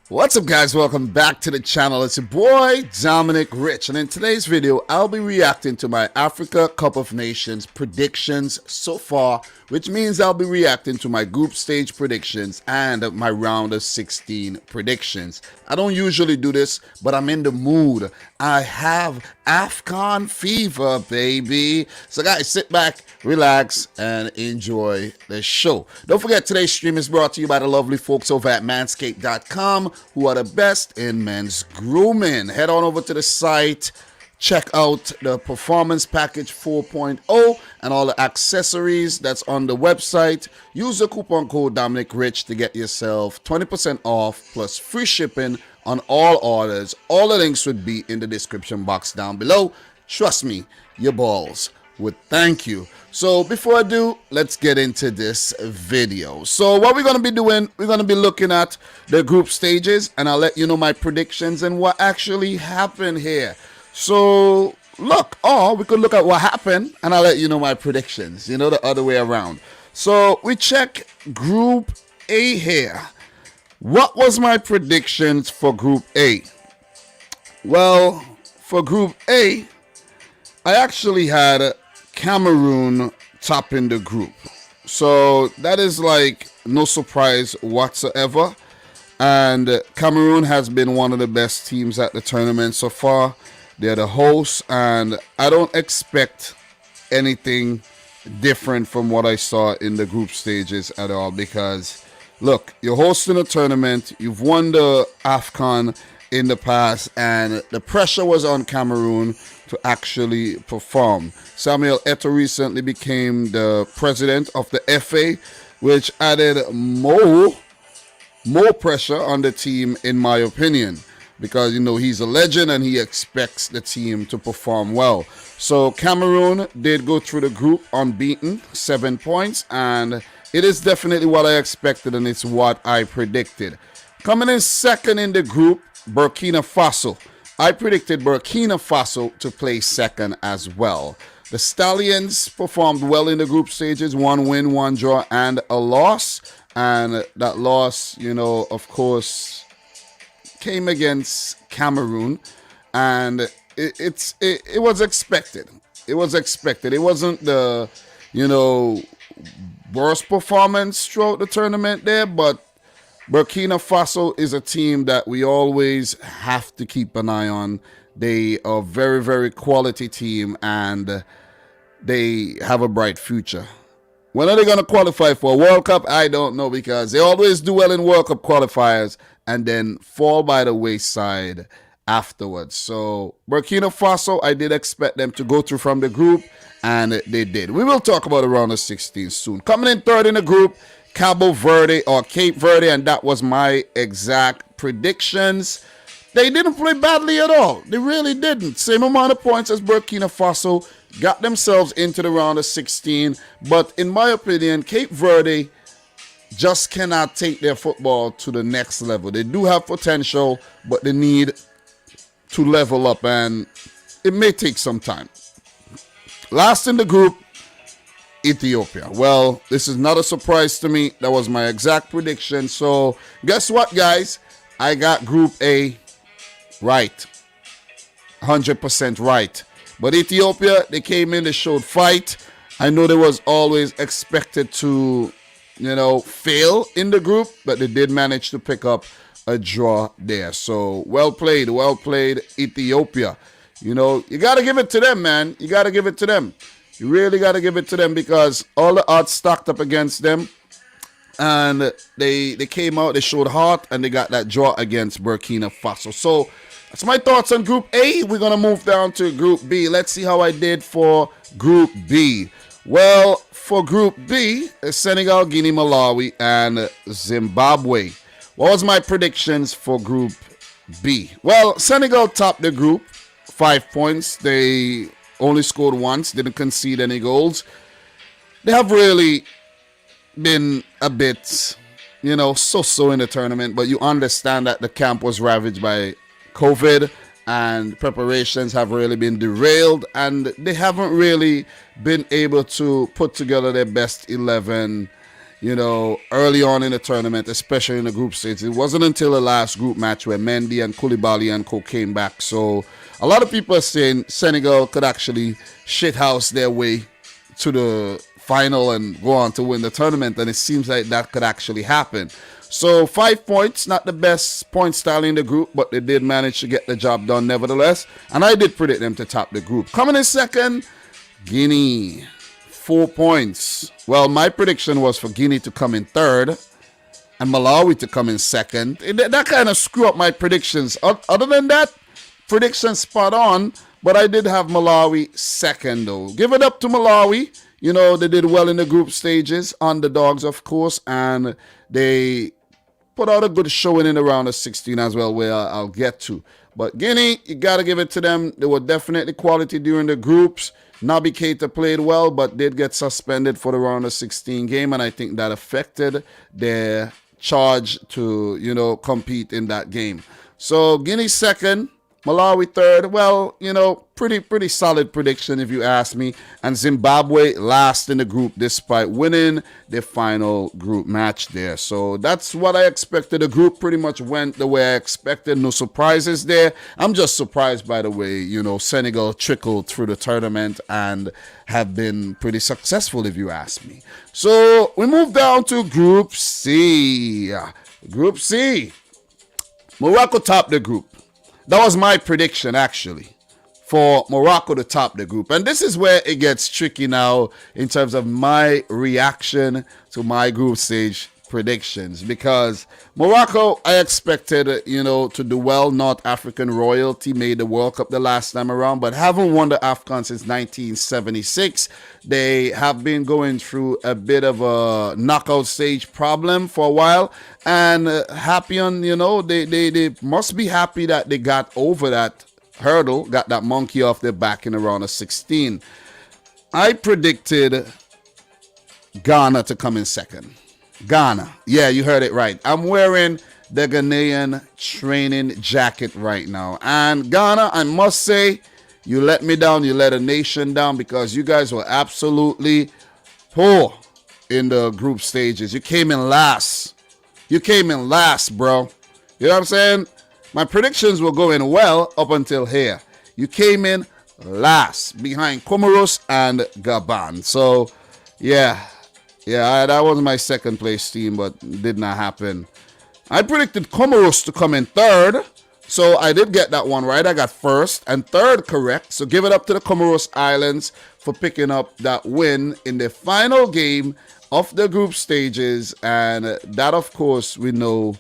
What's up, guys? Welcome back to the channel. It's your boy Dominic Rich, and in today's video I'll be reacting to my Africa Cup of Nations predictions so far, which means I'll be reacting to my group stage predictions and my round of 16 predictions. I don't usually do this, but I'm in the mood. I have AFCON fever, baby. So guys, sit back, relax, and enjoy the show. Don't forget, today's stream is brought to you by the lovely folks over at manscaped.com, who are the best in men's grooming. Head on over to the site, check out the Performance Package 4.0 and all the accessories that's on the website. Use the coupon code Dominic Rich to get yourself 20% off plus free shipping on all orders. All the links would be in the description box down below. Trust me, your balls would thank you. So before I do, let's get into this video. So what we're going to be doing, we're going to be looking at the group stages, and I'll let you know my predictions and what actually happened here. So look, or we could look at what happened and I'll let you know my predictions, you know, the other way around. So we check Group A here. What was my predictions for Group A? Well, for Group A, I actually had Cameroon topping the group. So that is like no surprise whatsoever. And Cameroon has been one of the best teams at the tournament so far. They're the hosts, and I don't expect anything different from what I saw in the group stages at all, because look, you're hosting a tournament, you've won the AFCON in the past, and the pressure was on Cameroon to actually perform. Samuel Eto'o recently became the president of the FA, which added more pressure on the team, in my opinion, because, you know, he's a legend and he expects the team to perform well. So Cameroon did go through the group unbeaten, 7 points, and it is definitely what I expected, and it's what I predicted. Coming in second in the group, Burkina Faso. I predicted Burkina Faso to play second as well. The Stallions performed well in the group stages, 1 win, 1 draw, and a loss. And that loss, you know, of course, came against Cameroon, and it was expected. It was expected. It wasn't the, you know, worst performance throughout the tournament there, but Burkina Faso is a team that we always have to keep an eye on. They are a very, very quality team, and they have a bright future. When are they going to qualify for a World Cup? I don't know, because they always do well in World Cup qualifiers and then fall by the wayside afterwards. So Burkina Faso, I did expect them to go through from the group, and they did. We will talk about the round of 16 soon. Coming in third in the group, Cabo Verde, or Cape Verde, and that was my exact predictions. They didn't play badly at all. They really didn't. Same amount of points as Burkina Faso, got themselves into the round of 16. But in my opinion, Cape Verde just cannot take their football to the next level. They do have potential, but they need to level up, and it may take some time. Last in the group, Ethiopia. Well, this is not a surprise to me. That was my exact prediction. So guess what, guys? I got Group A right. 100% right. But Ethiopia, they came in, they showed fight. I know they was always expected to, you know, fail in the group, but they did manage to pick up a draw there. So well played, Ethiopia. You know, you got to give it to them, man. You got to give it to them. You really got to give it to them, because all the odds stacked up against them, and they came out, they showed heart, and they got that draw against Burkina Faso. So that's my thoughts on Group A. We're going to move down to Group B. Let's see how I did for Group B. Well, for Group B, Senegal, Guinea, Malawi, and Zimbabwe. What was my predictions for Group B? Well, Senegal topped the group, 5 points. They only scored once, didn't concede any goals. They have really been a bit, you know, so-so in the tournament, but you understand that the camp was ravaged by COVID, and preparations have really been derailed, and they haven't really been able to put together their best 11 early on in the tournament, especially in the group stage. It wasn't until the last group match where Mendy and Koulibaly and co came back. So a lot of people are saying Senegal could actually shithouse their way to the final and go on to win the tournament, and it seems like that could actually happen. So 5 points, not the best point style in the group, but they did manage to get the job done nevertheless, and I did predict them to top the group. Coming in second, Guinea, 4 points. Well, my prediction was for Guinea to come in third and Malawi to come in second. That kind of screw up my predictions. Other than that, prediction spot on, but I did have Malawi second though. Give it up to Malawi. They did well in the group stages, underdogs of course, and they put out a good showing in the round of 16 as well, where I'll get to. But Guinea, you got to give it to them. They were definitely quality during the groups. Naby Keita played well, but did get suspended for the round of 16 game, and I think that affected their charge to, compete in that game. So Guinea second, Malawi third. Well, pretty solid prediction if you ask me. And Zimbabwe last in the group despite winning the final group match there. So that's what I expected. The group pretty much went the way I expected. No surprises there. I'm just surprised by the way, Senegal trickled through the tournament and have been pretty successful if you ask me. So we move down to Group C. Group C. Morocco topped the group. That was my prediction, actually, for Morocco to top the group. And this is where it gets tricky now in terms of my reaction to my group stage predictions. Because Morocco, I expected, to do well. North African royalty made the World Cup the last time around, but haven't won the AFCON since 1976. They have been going through a bit of a knockout stage problem for a while. And happy on, they must be happy that they got over that hurdle, got that monkey off their back in the round of 16. I predicted Ghana to come in second. Ghana. Yeah, you heard it right. I'm wearing the Ghanaian training jacket right now. And Ghana, I must say, you let me down. You let a nation down because you guys were absolutely poor in the group stages. You came in last. You came in last, bro. You know what I'm saying? My predictions were going well up until here. You came in last behind Comoros and Gabon. So, yeah, that was my second place team, but did not happen. I predicted Comoros to come in third. So I did get that one right. I got first and third correct. So give it up to the Comoros Islands for picking up that win in the final game of the group stages. And that, of course, we know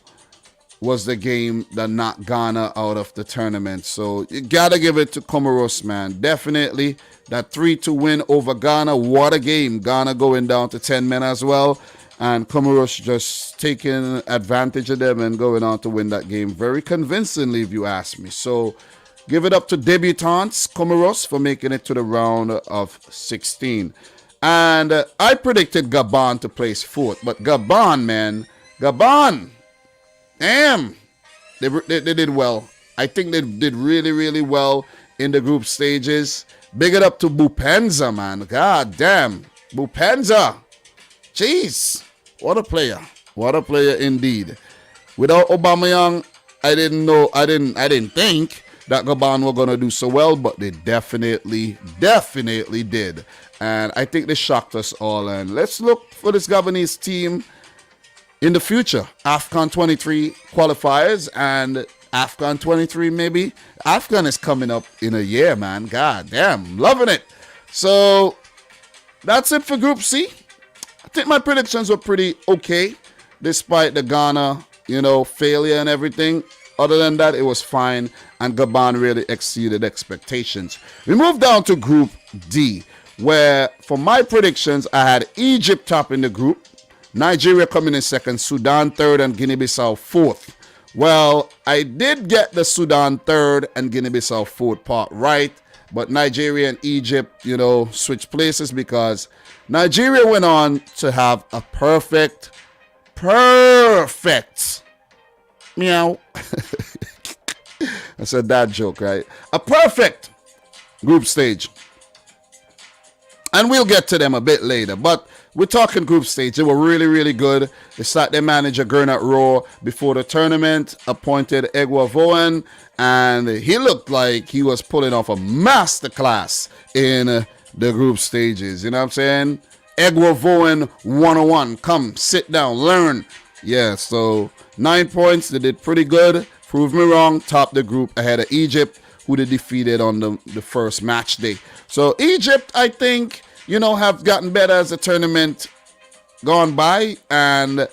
was the game that knocked Ghana out of the tournament. So you got to give it to Comoros, man. Definitely that 3-2 win over Ghana. What a game. Ghana going down to 10 men as well. And Comoros just taking advantage of them and going on to win that game very convincingly, if you ask me. So give it up to debutantes, Comoros, for making it to the round of 16. And I predicted Gabon to place fourth. But Gabon, man, Gabon, damn, they did well. I think they did really, really well in the group stages. Big it up to Bupenza, man. God damn, Bupenza. Jeez. What a player. What a player indeed. Without Aubameyang, I didn't think that Gabon were going to do so well, but they definitely did. And I think they shocked us all. And let's look for this Gabonese team in the future. AFCON 23 qualifiers and AFCON 23 maybe. AFCON is coming up in a year, man. God damn, loving it. So that's it for Group C. I think my predictions were pretty okay, despite the Ghana, failure and everything. Other than that, it was fine, and Gabon really exceeded expectations. We moved down to Group D, where for my predictions, I had Egypt top in the group, Nigeria coming in second, Sudan third, and Guinea-Bissau fourth. Well, I did get the Sudan third and Guinea-Bissau fourth part right, but Nigeria and Egypt, switched places because Nigeria went on to have a perfect, meow. That's a dad joke, right? A perfect group stage. And we'll get to them a bit later. But we're talking group stage. They were really, really good. They start their manager, Gernot Rohr, before the tournament, appointed Egwa Voen, and he looked like he was pulling off a masterclass in the group stages. You know what I'm saying? Egwa Voen 101. Come, sit down, learn. Yeah, so 9 points. They did pretty good. Prove me wrong. Topped the group ahead of Egypt, who they defeated on the first match day. So Egypt, I think, have gotten better as the tournament gone by, and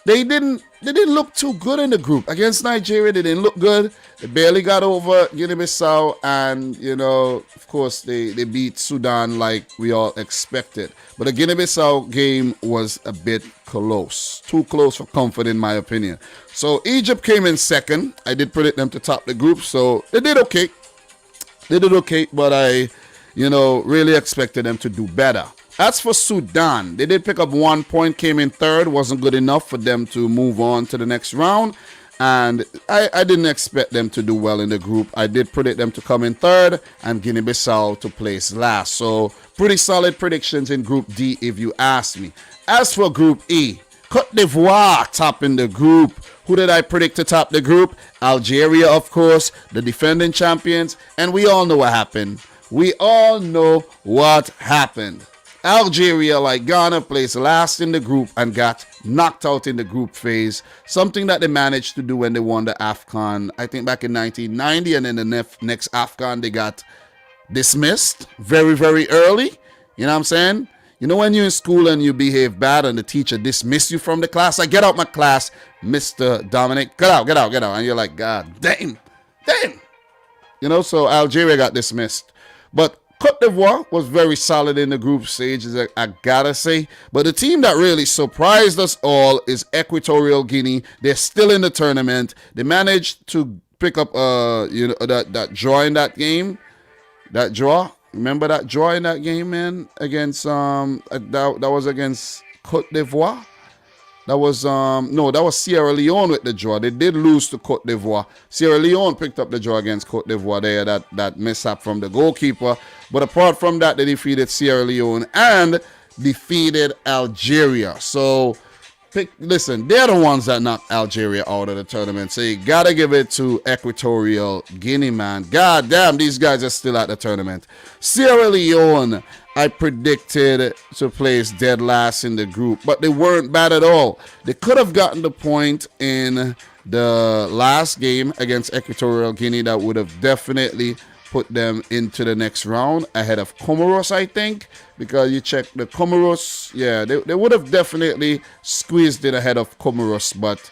they didn't look too good in the group. Against Nigeria, they didn't look good. They barely got over Guinea-Bissau, and, of course, they beat Sudan like we all expected. But the Guinea-Bissau game was a bit close. Too close for comfort, in my opinion. So Egypt came in second. I did predict them to top the group, so they did okay. But I, really expected them to do better. As for Sudan, they did pick up 1 point, came in third. Wasn't good enough for them to move on to the next round. And I didn't expect them to do well in the group. I did predict them to come in third and Guinea-Bissau to place last. So pretty solid predictions in Group D, if you ask me. As for Group E, Côte d'Ivoire topping the group. Who did I predict to top the group? Algeria, of course, the defending champions. And we all know what happened. Algeria, like Ghana, placed last in the group and got knocked out in the group phase. Something that they managed to do when they won the AFCON, I think back in 1990. And in the next AFCON, they got dismissed very, very early. You know what I'm saying? When you're in school and you behave bad and the teacher dismiss you from the class, like, get out my class, Mr. Dominic, get out. And you're like, God damn. So Algeria got dismissed. But Côte d'Ivoire was very solid in the group stage, I gotta say. But the team that really surprised us all is Equatorial Guinea. They're still in the tournament. They managed to pick up that draw in that game. That draw. Remember that draw in that game, man? Against that was against Côte d'Ivoire. That was Sierra Leone with the draw. They did lose to Côte d'Ivoire. Sierra Leone picked up the draw against Côte d'Ivoire there, that mishap from the goalkeeper. But apart from that, they defeated Sierra Leone and defeated Algeria. So, listen, they're the ones that knocked Algeria out of the tournament. So you got to give it to Equatorial Guinea, man. God damn, these guys are still at the tournament. Sierra Leone, I predicted to place dead last in the group, but they weren't bad at all. They could have gotten the point in the last game against Equatorial Guinea that would have definitely put them into the next round ahead of Comoros, I think, because you check the Comoros, yeah, they would have definitely squeezed it ahead of Comoros, but,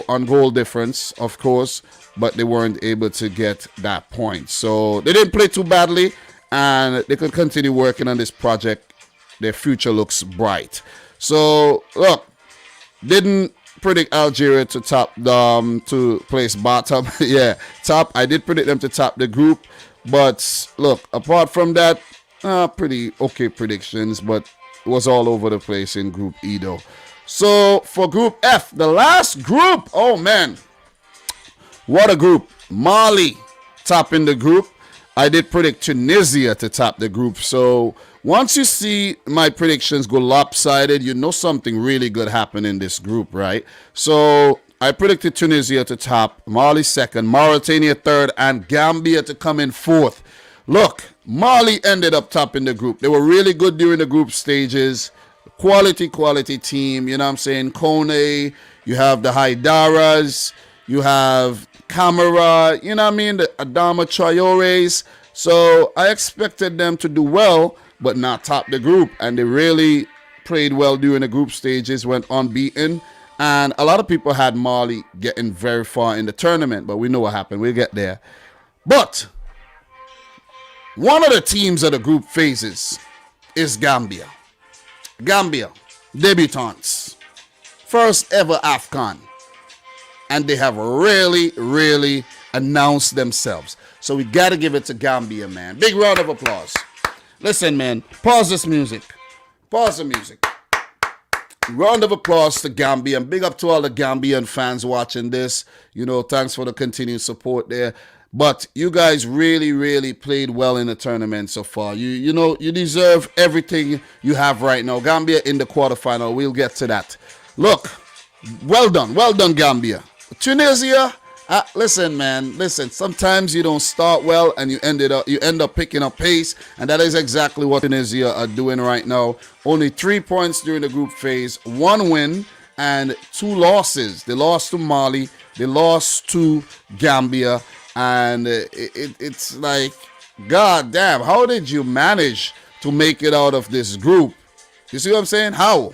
on goal difference, of course, but they weren't able to get that point. So they didn't play too badly, and they could continue working on this project. Their future looks bright. So, look, didn't predict Algeria to top to place bottom. Yeah, top. I did predict them to top the group. But, look, apart from that, pretty okay predictions, but it was all over the place in Group E, though. So, for Group F, the last group, oh, man. What a group. Mali topping the group. I did predict Tunisia to top the group. So once you see my predictions go lopsided, you know something really good happened in this group, right? So I predicted Tunisia to top, Mali second, Mauritania third, and Gambia to come in fourth. Look, Mali ended up topping the group. They were really good during the group stages. Quality team, you know what I'm saying? Kone, you have the Haidaras, you have Camera, you know what I mean, the Adama Traores. So I expected them to do well, but not top the group. And they really played well during the group stages, went unbeaten. And a lot of people had Mali getting very far in the tournament, but we know what happened. We'll get there. But one of the teams of the group phases is Gambia. Gambia, debutants. First ever AFCON. And they have really announced themselves. So we got to give it to Gambia, man. Big round of applause. Listen, man, pause this music. Pause the music. Round of applause to Gambia. And big up to all the Gambian fans watching this. Thanks for the continued support there. But you guys really, really played well in the tournament so far. You know, you deserve everything you have right now. Gambia in the quarterfinal. We'll get to that. Look, well done, Gambia. Tunisia, listen, man, listen. Sometimes you don't start well and you end up picking up pace, and that is exactly what Tunisia are doing right now. Only 3 points during the group phase, 1 win and 2 losses. They lost to Mali, they lost to Gambia, and it's like, god damn, how did you manage to make it out of this group? You see what I'm saying? How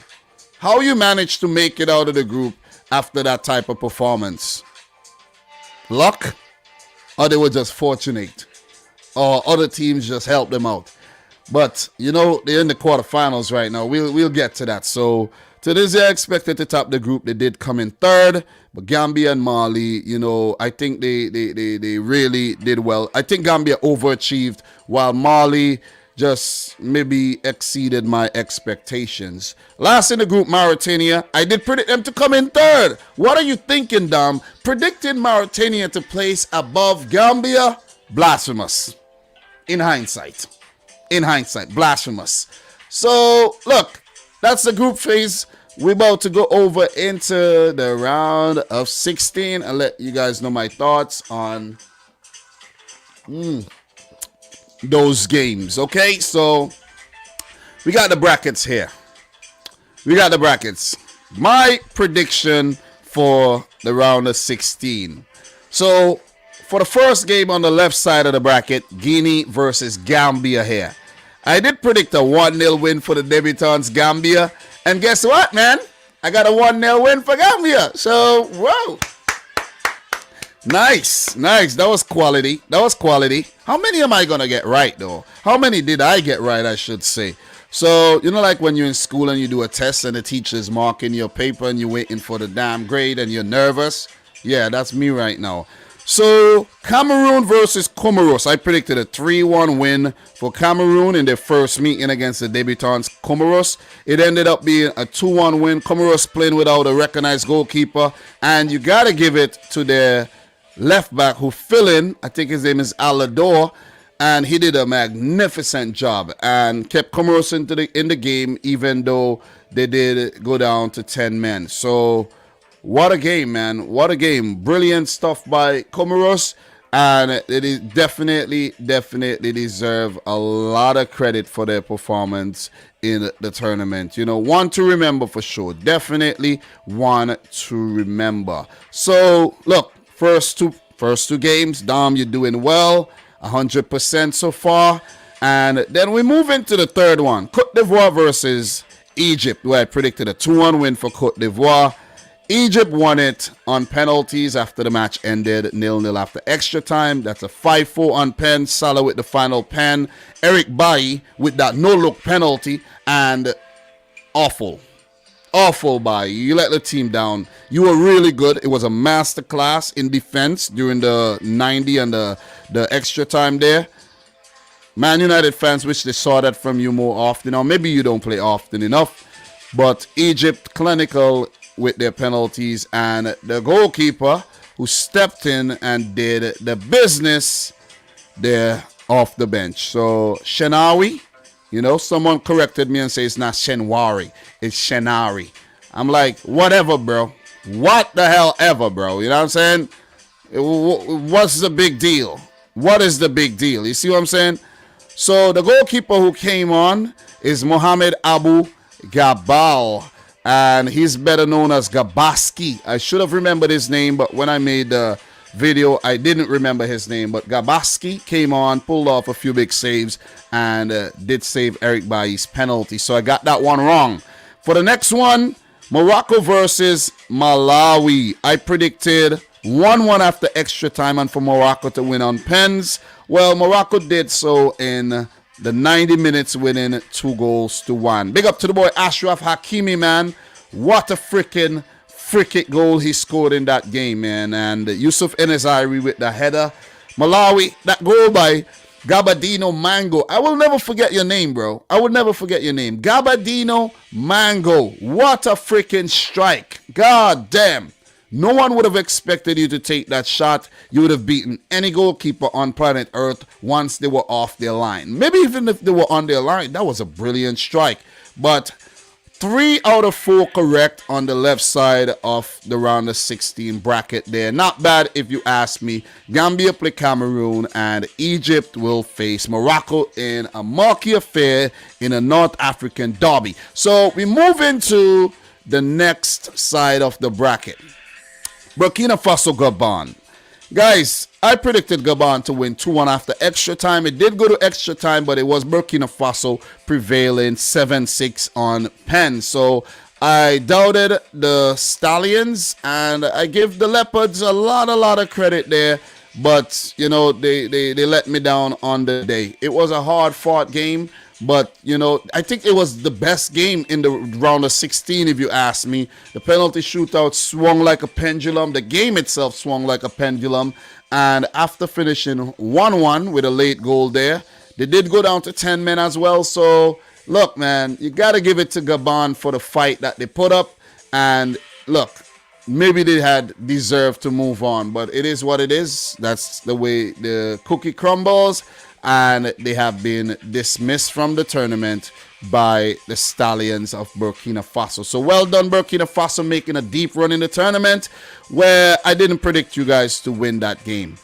you managed to make it out of the group after that type of performance? Luck? Or they were just fortunate? Or other teams just helped them out? But, you know, they're in the quarterfinals right now. We'll get to that. So, Tunisia expected to top the group. They did come in third. But Gambia and Mali, you know, I think they really did well. I think Gambia overachieved, while Mali just maybe exceeded my expectations. Last in the group, Mauritania. I did predict them to come in third. What are you thinking, Dom? Predicting Mauritania to place above Gambia? Blasphemous. In hindsight, blasphemous. So, look, that's the group phase. We're about to go over into the round of 16. I'll let you guys know my thoughts on those games. Okay, so we got the brackets here. My prediction for the round of 16. So for the first game on the left side of the bracket, Guinea versus Gambia here. I did predict a 1-0 win for the debutants, Gambia. And guess what, man? I got a 1-0 win for Gambia. So, whoa. Nice. That was quality. How many am I going to get right, though? How many did I get right, I should say? So, you know, like when you're in school and you do a test and the teacher's marking your paper and you're waiting for the damn grade and you're nervous? Yeah, that's me right now. So, Cameroon versus Comoros. I predicted a 3-1 win for Cameroon in their first meeting against the debutants, Comoros. It ended up being a 2-1 win. Comoros playing without a recognized goalkeeper. And you got to give it to their left back who fill in. I think his name is Alador. And he did a magnificent job and kept Comoros in the game, even though they did go down to 10 men. So, what a game, man. What a game. Brilliant stuff by Comoros. And it is definitely deserve a lot of credit for their performance in the tournament. You know, one to remember for sure. Definitely one to remember. So, look, first two games, Dom, you're doing well. 100% so far. And then we move into the third one. Côte d'Ivoire versus Egypt, where I predicted a 2-1 win for Côte d'Ivoire. Egypt won it on penalties after the match ended 0-0 after extra time. That's a 5-4 on pen. Salah with the final pen. Eric Bailly with that no-look penalty. And awful Bailly. You let the team down. You were really good. It was a masterclass in defense during the 90 and the extra time there. Man United fans wish they saw that from you more often. Or maybe you don't play often enough. But Egypt clinical with their penalties, and the goalkeeper who stepped in and did the business there off the bench. So Shenawi, you know, someone corrected me and says it's not Shenwari, it's Shenari. I'm like, whatever, bro. What the hell ever, bro. You know what I'm saying? What's the big deal? What is the big deal? You see what I'm saying? So the goalkeeper who came on is Mohamed Abu Gabal. And he's better known as Gabaski. I should have remembered his name, but when I made the video, I didn't remember his name. But Gabaski came on, pulled off a few big saves, and did save Eric Bailly's penalty. So I got that one wrong. For the next one, Morocco versus Malawi. I predicted 1-1 after extra time and for Morocco to win on pens. Well, Morocco did so in the 90 minutes, winning 2-1. Big up to the boy Ashraf Hakimi, man. What a freaking goal he scored in that game, man. And Yusuf Enezairi with the header. Malawi, that goal by Gabadino Mango. I will never forget your name, bro. I will never forget your name. Gabadino Mango. What a freaking strike. God damn. No one would have expected you to take that shot. You would have beaten any goalkeeper on planet Earth once they were off their line. Maybe even if they were on their line, that was a brilliant strike. But 3 out of 4 correct on the left side of the round of 16 bracket there. Not bad if you ask me. Gambia play Cameroon and Egypt will face Morocco in a marquee affair in a North African derby. So we move into the next side of the bracket. Burkina Faso, Gabon. Guys, I predicted Gabon to win 2-1 after extra time. It did go to extra time, but it was Burkina Faso prevailing 7-6 on pen. So I doubted the Stallions, and I give the Leopards a lot of credit there. But, you know, they let me down on the day. It was a hard-fought game. But, you know, I think it was the best game in the round of 16, if you ask me. The penalty shootout swung like a pendulum. The game itself swung like a pendulum. And after finishing 1-1 with a late goal there, they did go down to 10 men as well. So, look, man, you got to give it to Gabon for the fight that they put up. And, look, maybe they had deserved to move on. But it is what it is. That's the way the cookie crumbles. And they have been dismissed from the tournament by the Stallions of Burkina Faso. So well done, Burkina Faso, making a deep run in the tournament where I didn't predict you guys to win that game.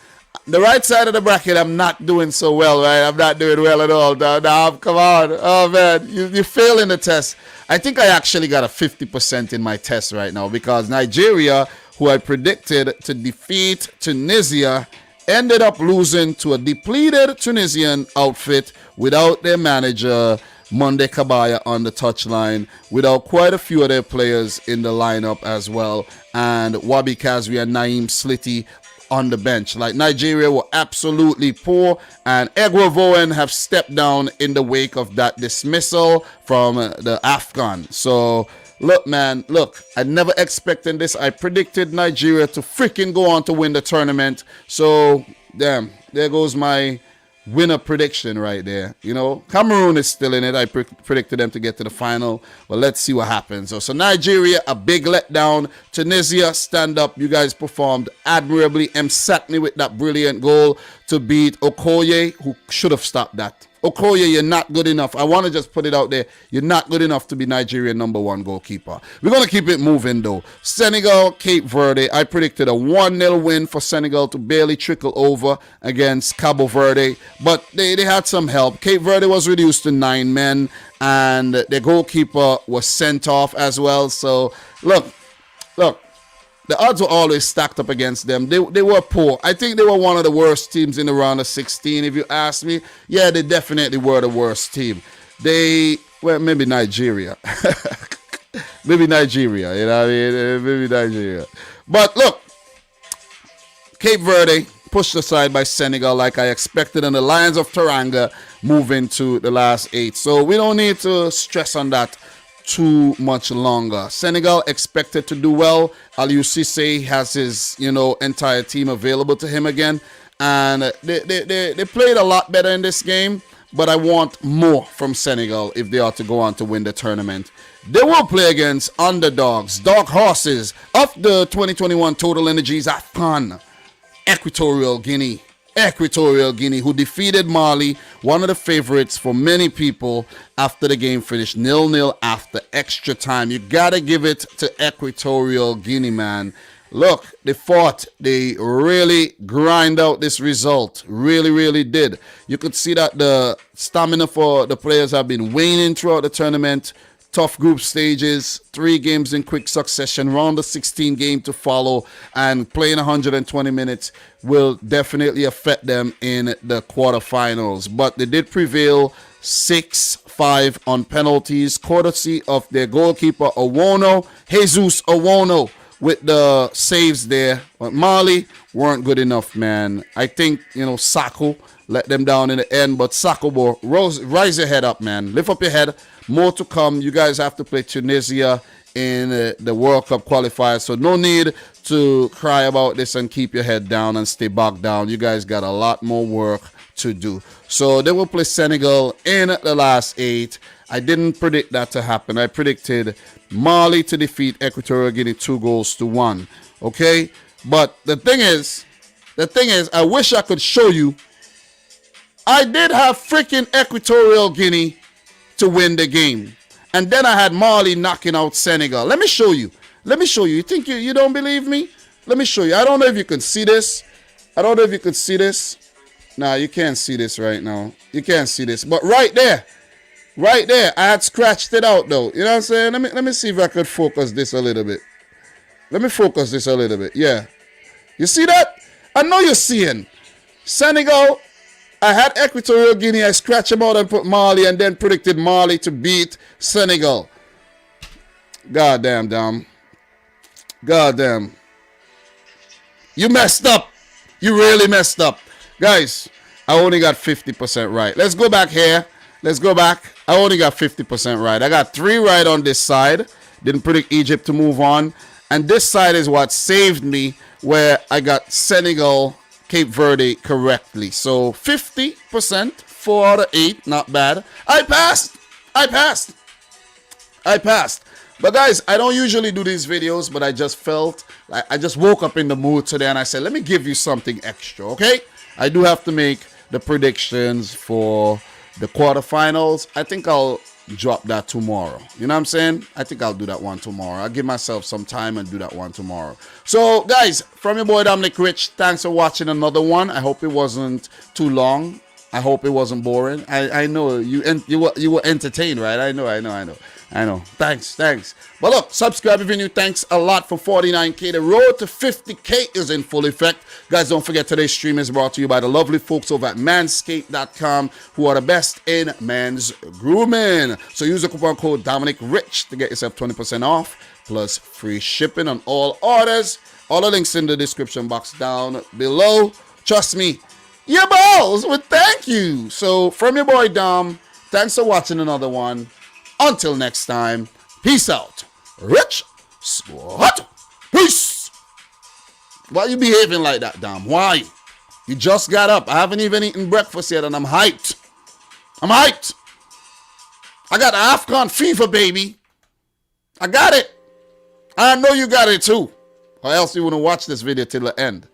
The right side of the bracket, I'm not doing so well, right? I'm not doing well at all. Now, come on. Oh, man, you fail in the test. I think I actually got a 50% in my test right now because Nigeria, who I predicted to defeat Tunisia, ended up losing to a depleted Tunisian outfit without their manager, Monday Kabaya, on the touchline, without quite a few of their players in the lineup as well, and Wabi Kazri and Naeem Sliti on the bench. Like, Nigeria were absolutely poor, and Egwovoen have stepped down in the wake of that dismissal from the AFCON. So, look, man, look, I never expected this. I predicted Nigeria to freaking go on to win the tournament. So, damn, there goes my winner prediction right there. You know, Cameroon is still in it. I predicted them to get to the final. But let's see what happens. So Nigeria, a big letdown. Tunisia, stand up. You guys performed admirably. Msatni with that brilliant goal to beat Okoye, who should have stopped that. Okoye, you're not good enough. I want to just put it out there. You're not good enough to be Nigerian #1 goalkeeper. We're going to keep it moving, though. Senegal, Cape Verde. I predicted a 1-0 win for Senegal to barely trickle over against Cabo Verde. But they had some help. Cape Verde was reduced to 9 men. And their goalkeeper was sent off as well. So, look. The odds were always stacked up against them. They were poor. I think they were one of the worst teams in the round of 16, if you ask me. Yeah, they definitely were the worst team. Well, maybe Nigeria. Maybe Nigeria, you know what I mean? Maybe Nigeria. But look, Cape Verde pushed aside by Senegal like I expected, and the Lions of Teranga move into the last 8. So we don't need to stress on that too much longer. Senegal expected to do well. Aliou Cisse has his, entire team available to him again, and they played a lot better in this game. But I want more from Senegal if they are to go on to win the tournament. They will play against underdogs, dark horses of the 2021 Total Energies AFCON, Equatorial Guinea, who defeated Mali, one of the favorites for many people, after the game finished 0-0 after extra time. You gotta give it to Equatorial Guinea, man. Look, they fought. They really grind out this result. Really, really did. You could see that the stamina for the players have been waning throughout the tournament. Tough group stages, 3 games in quick succession, round of 16 game to follow, and playing 120 minutes will definitely affect them in the quarterfinals. But they did prevail 6-5 on penalties, courtesy of their goalkeeper Jesus Owono, with the saves there. But Mali weren't good enough, man. I think, Sako let them down in the end, but Sako, rise your head up, man. Lift up your head. More to come. You guys have to play Tunisia in the World Cup qualifiers, so no need to cry about this and keep your head down and stay bogged down. You guys got a lot more work to do. So they will play Senegal in the last 8. I didn't predict that to happen. I predicted Mali to defeat Equatorial Guinea 2-1. Okay, but the thing is, I wish I could show you. I did have freaking Equatorial Guinea to win the game, and then I had Mali knocking out Senegal. Let me show you. You think you don't believe me? Let me show you. I don't know if you can see this. Nah, you can't see this right now. You can't see this, but right there, I had scratched it out though. You know what I'm saying? Let me see if I could focus this a little bit. Yeah, you see that? I know you're seeing Senegal. I had Equatorial Guinea. I scratched them out and put Mali, and then predicted Mali to beat Senegal. Goddamn, Dom. Goddamn. You messed up. You really messed up. Guys, I only got 50% right. Let's go back here. I only got 50% right. I got 3 right on this side. Didn't predict Egypt to move on. And this side is what saved me, where I got Senegal, Cape Verde correctly. So 50%, 4 out of 8, not bad. I passed. But guys, I don't usually do these videos, but I just felt like I just woke up in the mood today, and I said, let me give you something extra, okay? I do have to make the predictions for the quarterfinals. I think I'll drop that tomorrow. You know what I'm saying? I think I'll do that one tomorrow. I'll give myself some time and do that one tomorrow. So guys, from your boy Dominic Rich, thanks for watching another one. I hope it wasn't too long. I hope it wasn't boring. I know you were entertained, right? I know. Thanks. But look, subscribe if you're new. Thanks a lot for 49K. The road to 50K is in full effect. Guys, don't forget today's stream is brought to you by the lovely folks over at manscaped.com, who are the best in men's grooming. So use the coupon code Dominic Rich to get yourself 20% off, plus free shipping on all orders. All the links in the description box down below. Trust me, your balls would thank you. So from your boy Dom, thanks for watching another one. Until next time, peace out. Rich Squad. Peace. Why you behaving like that, Dom? Why? You just got up. I haven't even eaten breakfast yet, and I'm hyped. I got AFCON fever, baby. I got it. I know you got it too. Or else you wouldn't watch this video till the end.